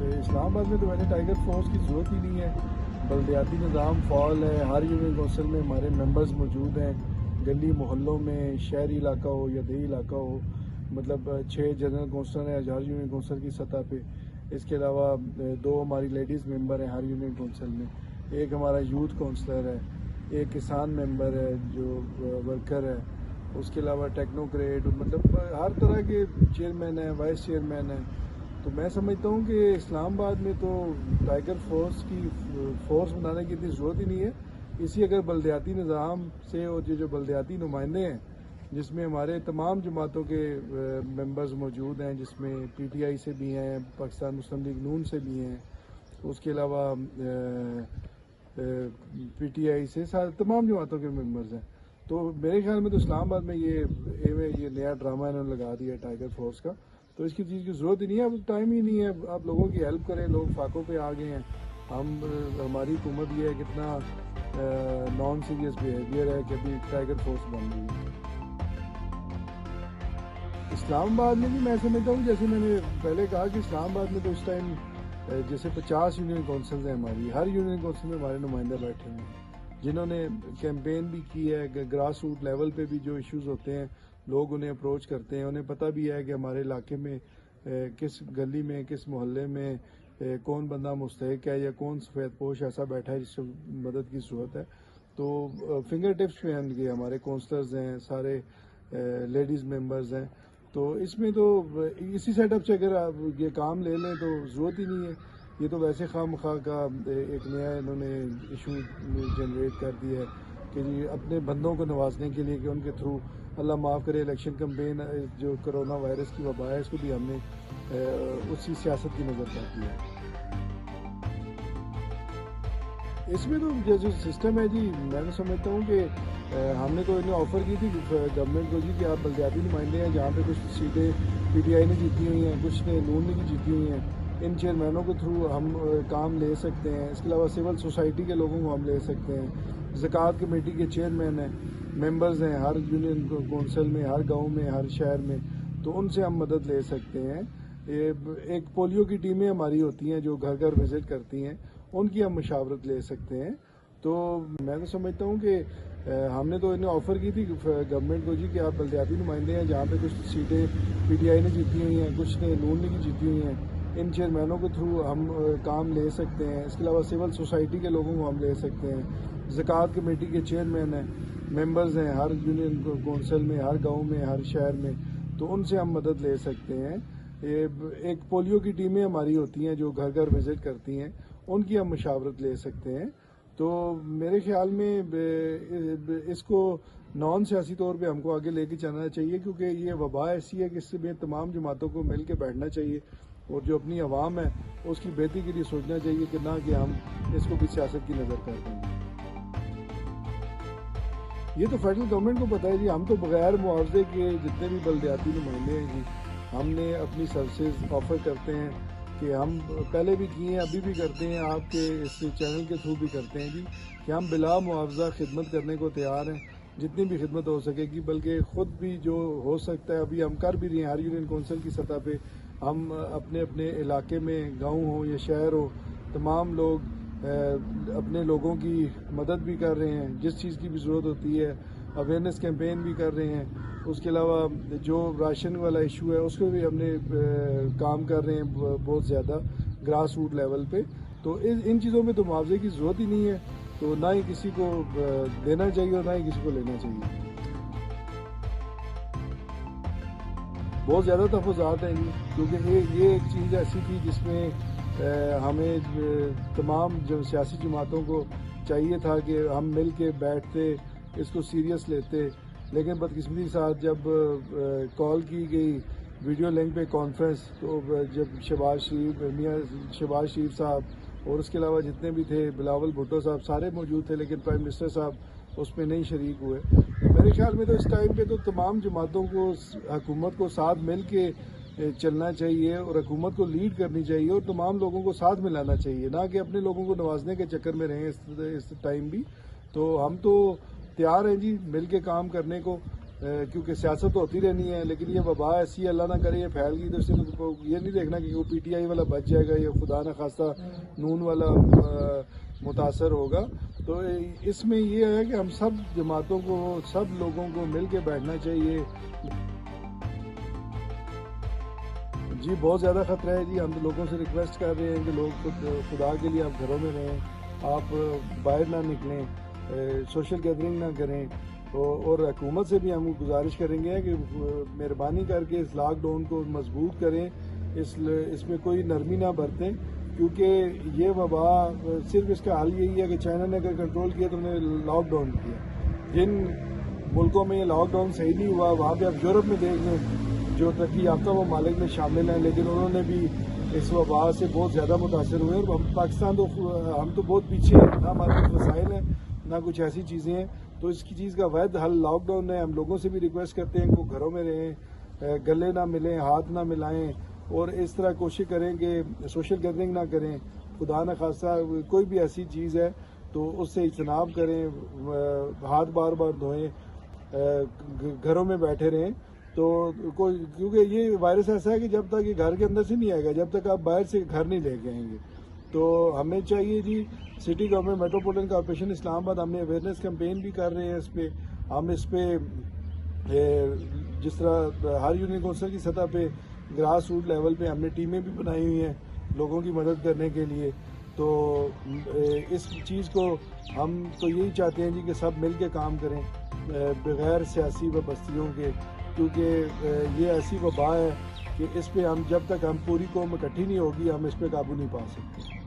اسلام آباد میں تو ویسے ٹائیگر فورس کی ضرورت ہی نہیں ہے. بلدیاتی نظام فعال ہے. ہر یونین کونسل میں ہمارے ممبرز موجود ہیں. گلی محلوں میں شہری علاقہ ہو یا دیہی علاقہ ہو, مطلب 6 جنرل کونسلر ہیں ہر یونین کونسل کی سطح پہ. اس کے علاوہ 2 ہماری لیڈیز ممبر ہیں ہر یونین کونسل میں. ایک ہمارا یوتھ کونسلر ہے, ایک کسان ممبر ہے جو ورکر ہے. اس کے علاوہ ٹیکنوکریٹ, مطلب ہر طرح کے چیئرمین ہیں, وائس چیئرمین ہیں. تو میں سمجھتا ہوں کہ اسلام آباد میں تو ٹائیگر فورس بنانے کی اتنی ضرورت ہی نہیں ہے. اسی اگر بلدیاتی نظام سے, اور جو بلدیاتی نمائندے ہیں جس میں ہمارے تمام جماعتوں کے ممبرز موجود ہیں, جس میں پی ٹی آئی سے بھی ہیں, پاکستان مسلم لیگ نون سے بھی ہیں, اس کے علاوہ پی ٹی آئی سے تمام جماعتوں کے ممبرز ہیں. تو میرے خیال میں تو اسلام آباد میں یہ نیا ڈرامہ انہوں نے لگا دیا ٹائیگر فورس کا. تو اس کی چیز کی ضرورت ہی نہیں ہے, اب ٹائم ہی نہیں ہے. آپ لوگوں کی ہیلپ کریں, لوگ فاقوں پہ آ گئے ہیں. ہماری حکومت یہ ہے کتنا نان سیریس بیہیویئر ہے کہ ابھی ٹائیگر فورس بن گئی ہے. اسلام آباد میں بھی میں سمجھتا ہوں, جیسے میں نے پہلے کہا کہ اسلام آباد میں تو اس ٹائم جیسے 50 یونین کونسلز ہیں ہماری. ہر یونین کونسل میں ہمارے نمائندے بیٹھے ہوئے ہیں جنہوں نے کیمپین بھی کی ہے. گراس روٹ لیول پہ بھی جو ایشوز ہوتے ہیں لوگ انہیں اپروچ کرتے ہیں. انہیں پتہ بھی ہے کہ ہمارے علاقے میں کس گلی میں, کس محلے میں کون بندہ مستحق ہے یا کون سفید پوش ایسا بیٹھا ہے جس سے مدد کی ضرورت ہے. تو فنگر ٹپس پہ ہیں کہ ہمارے کونسلرز ہیں, سارے لیڈیز ممبرز ہیں. تو اس میں تو اسی سیٹ اپ سے اگر آپ یہ کام لے لیں تو ضرورت ہی نہیں ہے. یہ تو ویسے خواہ مخواہ کا ایک نیا انہوں نے ایشو جنریٹ کر دیا ہے کہ جی اپنے بندوں کو نوازنے کے لیے کہ ان کے تھرو اللہ معاف کرے الیکشن کمپین جو کرونا وائرس کی وبا ہے اس کو بھی ہم نے اسی سیاست کی نظر کر دی ہے. اس میں تو جو سسٹم ہے جی, میں نے سمجھتا ہوں کہ ہم نے تو انہیں آفر کی تھی گورنمنٹ کو جی کہ آپ بلدیاتی نمائندے ہیں جہاں پہ کچھ سیٹیں پی ٹی آئی نے جیتی ہوئی ہیں, کچھ نے نون نے جیتی ہوئی ہیں. ان چیئرمینوں کے تھرو ہم کام لے سکتے ہیں. اس کے علاوہ سول سوسائٹی کے لوگوں کو ہم لے سکتے ہیں. زکوٰۃ کمیٹی کے چیئرمین ہیں, ممبرز ہیں ہر یونین کونسل میں, ہر گاؤں میں, ہر شہر میں. تو ان سے ہم مدد لے سکتے ہیں. ایک پولیو کی ٹیمیں ہماری ہوتی ہیں جو گھر گھر وزٹ کرتی ہیں, ان کی ہم مشاورت لے سکتے ہیں. تو میں تو سمجھتا ہوں کہ ہم نے تو انہیں آفر کی تھی گورنمنٹ کو جی کہ آپ بلدیاتی نمائندے ہیں جہاں پہ کچھ سیٹیں پی ٹی آئی نے جیتی ہوئی ہیں, کچھ نے نون نے جیتی ہوئی ہیں. ان چیئرمینوں کے تھرو ہم کام لے سکتے ہیں. اس کے علاوہ سول سوسائٹی کے لوگوں کو ہم لے سکتے ہیں. زکوٰۃ کمیٹی کے چیئرمین ہیں, ممبرز ہیں ہر یونین کونسل میں, ہر گاؤں میں, ہر شہر میں. تو ان سے ہم مدد لے سکتے ہیں. ایک پولیو کی ٹیمیں ہماری ہوتی ہیں جو گھر گھر وزٹ کرتی ہیں, ان کی ہم مشاورت لے سکتے ہیں. تو میرے خیال میں اس کو نان سیاسی طور پہ ہم کو آگے لے کے چلنا چاہیے, کیونکہ یہ وبا ایسی ہے کہ اس سے تمام جماعتوں کو مل کے بیٹھنا چاہیے اور جو اپنی عوام ہے اس کی بہتری کے لیے سوچنا چاہیے کہ نہ کہ ہم اس کو بھی سیاست کی نظر کر دیں گے. یہ تو فیڈرل گورنمنٹ کو پتہ ہے جی. ہم تو بغیر معاوضے کے جتنے بھی بلدیاتی نمائندے ہیں جی, ہم نے اپنی سروسز آفر کرتے ہیں کہ ہم پہلے بھی کیے ہیں, ابھی بھی کرتے ہیں, آپ کے اس چینل کے تھرو بھی کرتے ہیں جی, کہ ہم بلا معاوضہ خدمت کرنے کو تیار ہیں, جتنی بھی خدمت ہو سکے گی. بلکہ خود بھی جو ہو سکتا ہے ابھی ہم کر بھی رہے ہیں. ہر یونین کونسل کی سطح پہ ہم اپنے اپنے علاقے میں, گاؤں ہو یا شہر ہو, تمام لوگ اپنے لوگوں کی مدد بھی کر رہے ہیں. جس چیز کی بھی ضرورت ہوتی ہے اویئرنیس کیمپین بھی کر رہے ہیں. اس کے علاوہ جو راشن والا ایشو ہے اس کو بھی ہم نے کام کر رہے ہیں بہت زیادہ گراس روٹ لیول پہ. تو ان چیزوں میں تو معاوضے کی ضرورت ہی نہیں ہے. تو نہ ہی کسی کو دینا چاہیے اور نہ ہی کسی کو لینا چاہیے. بہت زیادہ تحفظات ہیں جی, کیونکہ یہ ایک چیز ایسی تھی جس میں ہمیں تمام جو سیاسی جماعتوں کو چاہیے تھا کہ ہم مل کے بیٹھتے, اس کو سیریس لیتے. لیکن بدقسمتی کے ساتھ جب کال کی گئی ویڈیو لنک پہ کانفرنس, تو جب شہباز شریف صاحب اور اس کے علاوہ جتنے بھی تھے, بلاول بھٹو صاحب, سارے موجود تھے, لیکن پرائم منسٹر صاحب اس میں نہیں شریک ہوئے. میرے خیال میں تو اس ٹائم پہ تو تمام جماعتوں کو, حکومت کو ساتھ مل کے چلنا چاہیے اور حکومت کو لیڈ کرنی چاہیے اور تمام لوگوں کو ساتھ ملانا چاہیے, نہ کہ اپنے لوگوں کو نوازنے کے چکر میں رہیں اس ٹائم بھی. تو ہم تو تیار ہیں جی مل کے کام کرنے کو. کیونکہ سیاست ہوتی رہنی ہے، لیکن یہ وبا ایسی اللہ نہ کرے یہ پھیل گئی تو اس نے یہ نہیں دیکھنا کہ وہ پی ٹی آئی والا بچ جائے گا یا خدا نہ خواستہ نون والا متاثر ہوگا. تو اس میں یہ ہے کہ ہم سب جماعتوں کو، سب لوگوں کو مل کے بیٹھنا چاہیے. جی بہت زیادہ خطرہ ہے جی. ہم لوگوں سے ریکویسٹ کر رہے ہیں کہ لوگ خدا کے لیے آپ گھروں میں رہیں، آپ باہر نہ نکلیں، سوشل گیدرنگ نہ کریں. اور حکومت سے بھی ہم گزارش کریں گے کہ مہربانی کر کے اس لاک ڈاؤن کو مضبوط کریں، اس میں کوئی نرمی نہ برتیں، کیونکہ یہ وبا صرف اس کا حل یہی ہے کہ چائنا نے اگر کنٹرول کیا تو انہوں نے لاک ڈاؤن کیا. جن ملکوں میں یہ لاک ڈاؤن صحیح نہیں ہوا وہاں پہ آپ یورپ میں دیکھ لیں جو ترقی یافتہ ممالک میں شامل ہیں، لیکن انہوں نے بھی اس وبا سے بہت زیادہ متاثر ہوئے. اور ہم پاکستان تو ہم تو بہت پیچھے ہیں، نہ ہمارے کچھ وسائل ہیں نہ کچھ ایسی چیزیں ہیں. تو اس کی چیز کا واحد حل لاک ڈاؤن ہے. ہم لوگوں سے بھی ریکویسٹ کرتے ہیں کہ وہ گھروں میں رہیں، گلے نہ ملیں، ہاتھ نہ ملائیں، اور اس طرح کوشش کریں کہ سوشل گیدرنگ نہ کریں. خدا نہ خواستہ کوئی بھی ایسی چیز ہے تو اس سے اجتناب کریں، ہاتھ بار بار دھوئیں، گھروں میں بیٹھے رہیں. تو کیونکہ یہ وائرس ایسا ہے کہ جب تک یہ گھر کے اندر سے نہیں آئے گا، جب تک آپ باہر سے گھر نہیں لے کے آئیں گے. تو ہمیں چاہیے جی، سٹی گورنمنٹ میٹروپولیٹن کارپوریشن اسلام آباد ہم نے اویئرنیس کیمپین بھی کر رہے ہیں. اس پہ ہم جس طرح ہر یونین کونسل کی سطح پہ گراس روٹ لیول پہ ہم نے ٹیمیں بھی بنائی ہوئی ہیں لوگوں کی مدد کرنے کے لیے. تو اس چیز کو ہم تو یہی چاہتے ہیں جی کہ سب مل کے کام کریں بغیر سیاسی وابستگیوں کے، کیونکہ یہ ایسی وبا ہے کہ اس پہ ہم جب تک ہم پوری قوم اکٹھی نہیں ہوگی ہم اس پہ قابو نہیں پا سکتے.